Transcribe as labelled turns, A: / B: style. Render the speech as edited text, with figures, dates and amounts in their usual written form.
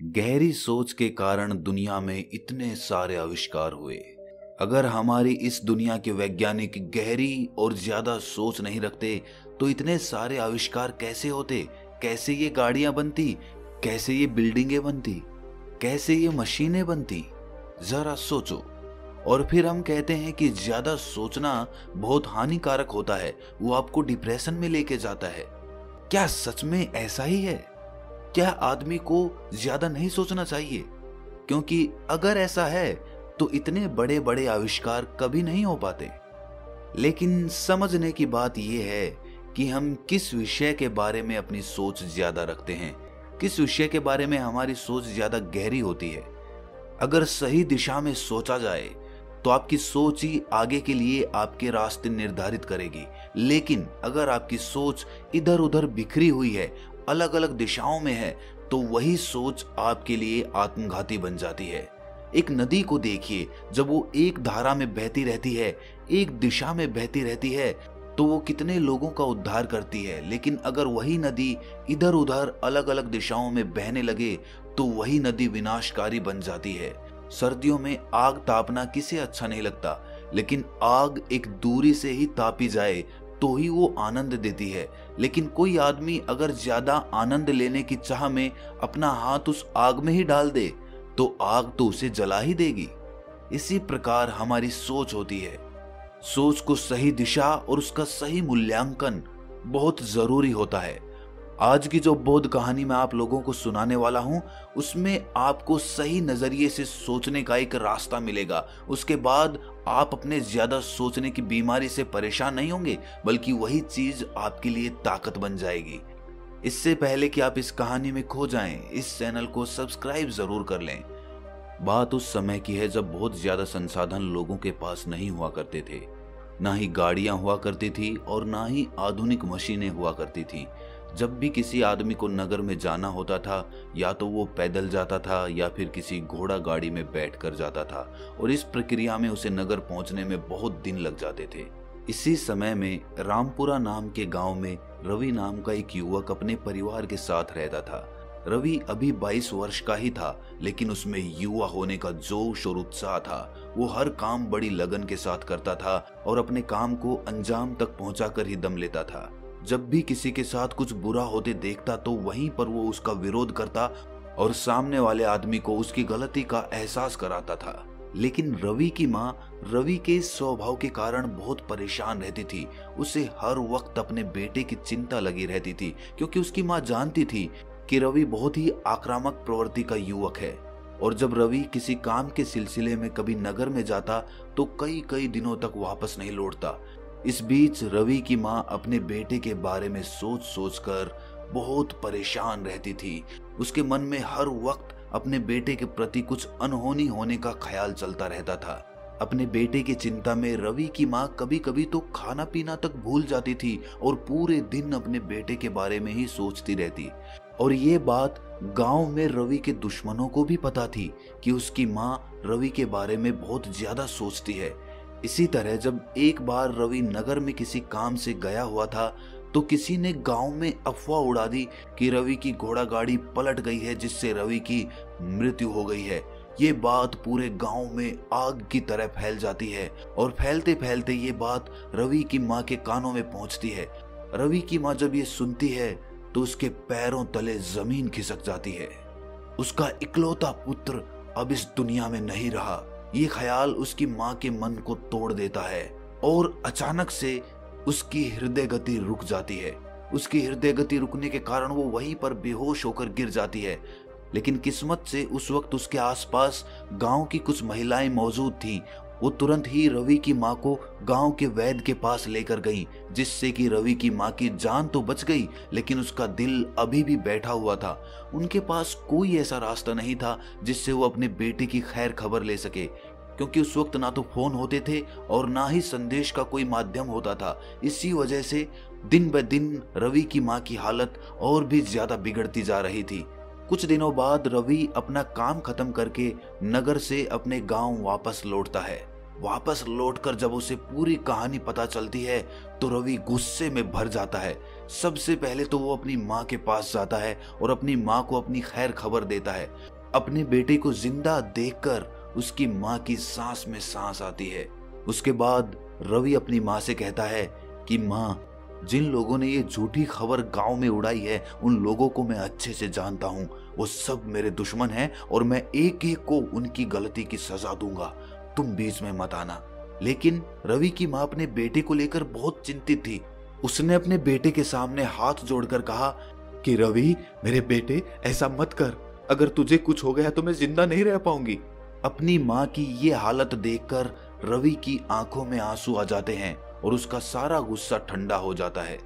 A: गहरी सोच के कारण दुनिया में इतने सारे आविष्कार हुए। अगर हमारी इस दुनिया के वैज्ञानिक गहरी और ज्यादा सोच नहीं रखते तो इतने सारे आविष्कार कैसे होते? कैसे ये गाड़ियां बनती? कैसे ये बिल्डिंगें बनती? कैसे ये मशीनें बनती? जरा सोचो। और फिर हम कहते हैं कि ज्यादा सोचना बहुत हानिकारक होता है, वो आपको डिप्रेशन में लेके जाता है। क्या सच में ऐसा ही है? क्या आदमी को ज्यादा नहीं सोचना चाहिए? क्योंकि अगर ऐसा है तो इतने बड़े बड़े आविष्कार कभी नहीं हो पाते। लेकिन समझने की बात यह है कि हम किस विषय के बारे में अपनी सोच ज्यादा रखते हैं, किस विषय के बारे में हमारी सोच ज्यादा गहरी होती है। अगर सही दिशा में सोचा जाए तो आपकी सोच ही आगे के लिए आपके रास्ते निर्धारित करेगी। लेकिन अगर आपकी सोच इधर उधर बिखरी हुई है, अलग अलग दिशाओं में है, तो वही सोच आपके लिए आत्मघाती बन जाती है। एक नदी को देखिए, जब वो एक धारा में बहती रहती है, एक दिशा में बहती रहती है, तो वो कितने लोगों का उद्धार करती है। लेकिन अगर वही नदी इधर उधर अलग अलग दिशाओं में बहने लगे तो वही नदी विनाशकारी बन जाती है। सर्दियों में आग तापना किसे अच्छा नहीं लगता, लेकिन आग एक दूरी से ही तापी जाए तो ही वो आनंद देती है। लेकिन कोई आदमी अगर ज्यादा आनंद लेने की चाह में अपना हाथ उस आग में ही डाल दे तो आग तो उसे जला ही देगी। इसी प्रकार हमारी सोच होती है। सोच को सही दिशा और उसका सही मूल्यांकन बहुत जरूरी होता है। आज की जो बोध कहानी मैं आप लोगों को सुनाने वाला हूं, उसमें आपको सही नजरिए से सोचने का एक रास्ता मिलेगा। उसके बाद आप अपने ज्यादा सोचने की बीमारी से परेशान नहीं होंगे, बल्कि वही चीज आपके लिए ताकत बन जाएगी। इससे पहले कि आप इस कहानी में खो जाएं, इस चैनल को सब्सक्राइब जरूर कर लें। बात उस समय की है जब बहुत ज्यादा संसाधन लोगों के पास नहीं हुआ करते थे। ना ही गाड़ियां हुआ करती थी और ना ही आधुनिक मशीनें हुआ करती थी। जब भी किसी आदमी को नगर में जाना होता था, या तो वो पैदल जाता था या फिर किसी घोड़ा गाड़ी में बैठ कर जाता था, और इस प्रक्रिया में उसे नगर पहुंचने में बहुत दिन लग जाते थे। इसी समय में रामपुरा नाम के गांव में रवि नाम का एक युवक अपने परिवार के साथ रहता था। रवि अभी 22 वर्ष का ही था, लेकिन उसमें युवा होने का जोश और उत्साह था। वो हर काम बड़ी लगन के साथ करता था और अपने काम को अंजाम तक पहुंचाकर ही दम लेता था। जब भी किसी के साथ कुछ बुरा होते देखता तो वहीं पर वो उसका विरोध करता और सामने वाले आदमी को उसकी गलती का एहसास कराता था। लेकिन रवि की माँ रवि के इस स्वभाव के कारण बहुत परेशान रहती थी। उसे हर वक्त अपने बेटे की चिंता लगी रहती थी, क्योंकि उसकी माँ जानती थी कि रवि बहुत ही आक्रामक प्रवृत्ति का युवक है। और जब रवि किसी काम के सिलसिले में कभी नगर में जाता तो कई कई दिनों तक वापस नहीं लौटता। इस बीच रवि की माँ अपने बेटे के बारे में सोच सोच कर बहुत परेशान रहती थी। उसके मन में हर वक्त अपने बेटे के प्रति कुछ अनहोनी होने का ख्याल चलता रहता था। अपने बेटे की चिंता में रवि की माँ कभी कभी तो खाना पीना तक भूल जाती थी और पूरे दिन अपने बेटे के बारे में ही सोचती रहती। और ये बात गांव में रवि के दुश्मनों को भी पता थी कि उसकी माँ रवि के बारे में बहुत ज्यादा सोचती है। इसी तरह जब एक बार रवि नगर में किसी काम से गया हुआ था तो किसी ने गांव में अफवाह उड़ा दी कि रवि की घोड़ा गाड़ी पलट गई है, जिससे रवि की मृत्यु हो गई है। ये बात पूरे गांव में आग की तरह फैल जाती है और फैलते फैलते ये बात रवि की माँ के कानों में पहुंचती है। रवि की माँ जब ये सुनती है तो उसके पैरों तले जमीन खिसक जाती है। उसका इकलौता पुत्र अब इस दुनिया में नहीं रहा, ये ख्याल उसकी माँ के मन को तोड़ देता है और अचानक से उसकी हृदय गति रुक जाती है। उसकी हृदय गति रुकने के कारण वो वहीं पर बेहोश होकर गिर जाती है। लेकिन किस्मत से उस वक्त उसके आसपास गांव की कुछ महिलाएं मौजूद थीं। वो तुरंत ही रवि की माँ को गांव के वैद्य के पास लेकर गईं, जिससे कि रवि की माँ की जान तो बच गई, लेकिन उसका दिल अभी भी बैठा हुआ था। उनके पास कोई ऐसा रास्ता नहीं था जिससे वो अपने बेटे की खैर खबर ले सके, क्योंकि उस वक्त ना तो फोन होते थे और ना ही संदेश का कोई माध्यम होता था। इसी वजह से दिन ब दिन रवि की माँ की हालत और भी ज्यादा बिगड़ती जा रही थी। कुछ दिनों बाद रवि अपना काम खत्म करके नगर से अपने गांव वापस लौटता है। वापस लौटकर जब उसे पूरी कहानी पता चलती है तो रवि गुस्से में भर जाता है। सबसे पहले तो वो अपनी माँ के पास जाता है और अपनी माँ को अपनी खैर खबर देता है। अपने बेटे को जिंदा देखकर उसकी माँ की सांस में सांस आती है। उसके बाद रवि अपनी माँ से कहता है कि माँ, जिन लोगों ने ये झूठी खबर गांव में उड़ाई है उन लोगों को मैं अच्छे से जानता हूँ। वो सब मेरे दुश्मन हैं और मैं एक एक को उनकी गलती की सजा दूंगा। तुम बीच में मत आना। लेकिन रवि की माँ अपने बेटे को लेकर बहुत चिंतित थी। उसने अपने बेटे के सामने हाथ जोड़कर कहा कि रवि, मेरे बेटे, ऐसा मत कर। अगर तुझे कुछ हो गया तो मैं जिंदा नहीं रह पाऊंगी। अपनी माँ की ये हालत देखकर रवि की आंखों में आंसू आ जाते हैं और उसका सारा गुस्सा ठंडा हो जाता है।